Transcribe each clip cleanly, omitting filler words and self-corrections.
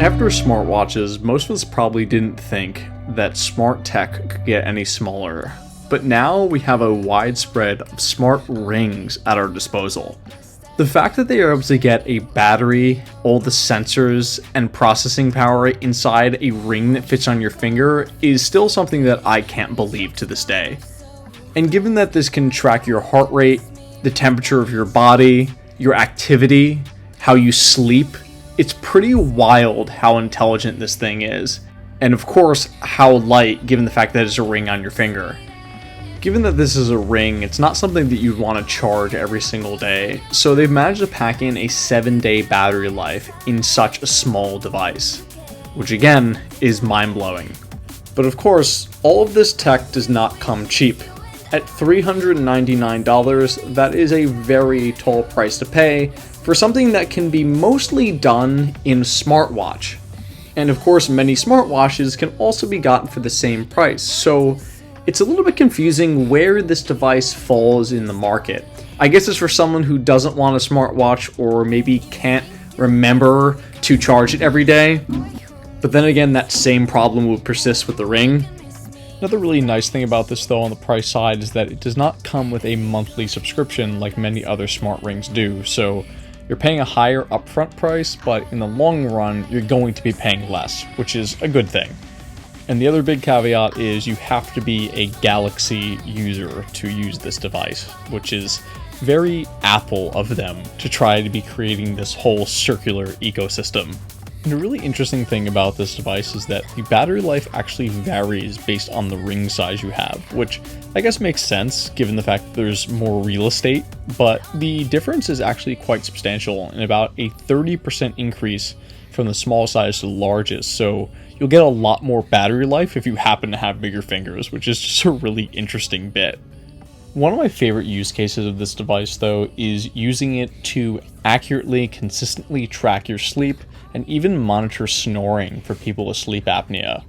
After smartwatches, most of us probably didn't think that smart tech could get any smaller, but now we have a widespread of smart rings at our disposal. The fact that they are able to get a battery, all the sensors, and processing power inside a ring that fits on your finger is still something that I can't believe to this day. And given that this can track your heart rate, the temperature of your body, your activity, how you sleep, it's pretty wild how intelligent this thing is, and of course how light given the fact that it's a ring on your finger. Given that this is a ring, it's not something that you'd want to charge every single day, so they've managed to pack in a 7-day battery life in such a small device, which again is mind-blowing. But of course, all of this tech does not come cheap. At $399, that is a very tall price to pay for something that can be mostly done in a smartwatch. And of course, many smartwatches can also be gotten for the same price, so it's a little bit confusing where this device falls in the market. I guess it's for someone who doesn't want a smartwatch or maybe can't remember to charge it every day. But then again, that same problem will persist with the ring. Another really nice thing about this though on the price side is that it does not come with a monthly subscription like many other smart rings do, so you're paying a higher upfront price, but in the long run, you're going to be paying less, which is a good thing. And the other big caveat is you have to be a Galaxy user to use this device, which is very Apple of them to try to be creating this whole circular ecosystem. And a really interesting thing about this device is that the battery life actually varies based on the ring size you have, which I guess makes sense given the fact that there's more real estate, but the difference is actually quite substantial and about a 30% increase from the small size to the largest, so you'll get a lot more battery life if you happen to have bigger fingers, which is just a really interesting bit. One of my favorite use cases of this device though is using it to accurately, consistently track your sleep and even monitor snoring for people with sleep apnea.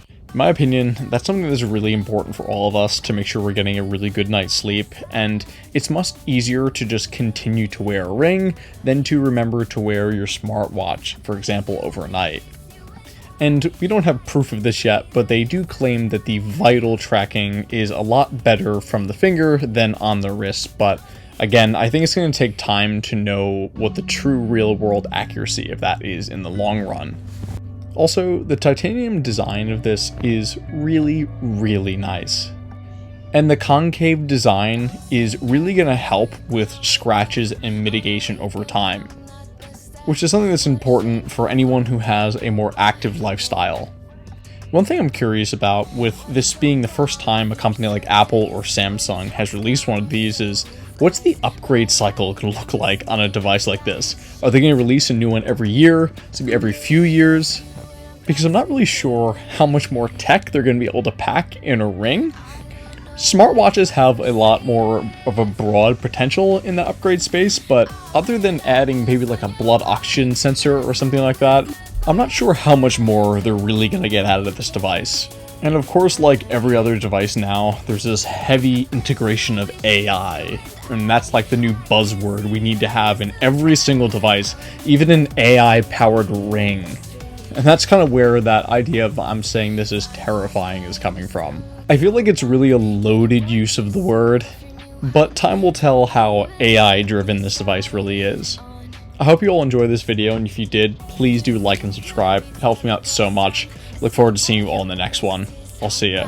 In my opinion, that's something that's really important for all of us to make sure we're getting a really good night's sleep, and it's much easier to just continue to wear a ring than to remember to wear your smartwatch, for example, overnight. And we don't have proof of this yet, but they do claim that the vital tracking is a lot better from the finger than on the wrist, but again, I think it's going to take time to know what the true real-world accuracy of that is in the long run. Also, the titanium design of this is really, really nice. And the concave design is really going to help with scratches and mitigation over time, which is something that's important for anyone who has a more active lifestyle. One thing I'm curious about, with this being the first time a company like Apple or Samsung has released one of these, is what's the upgrade cycle going to look like on a device like this? Are they going to release a new one every year? Is it going to be every few years? Because I'm not really sure how much more tech they're going to be able to pack in a ring. Smartwatches have a lot more of a broad potential in the upgrade space, but other than adding maybe like a blood oxygen sensor or something like that, I'm not sure how much more they're really going to get out of this device. And of course, like every other device now, there's this heavy integration of AI, and that's like the new buzzword we need to have in every single device, even an AI-powered ring. And that's kind of where that idea of I'm saying this is terrifying is coming from. I feel like it's really a loaded use of the word, but time will tell how AI-driven this device really is. I hope you all enjoyed this video, and if you did, please do like and subscribe. It helps me out so much. Look forward to seeing you all in the next one. I'll see ya.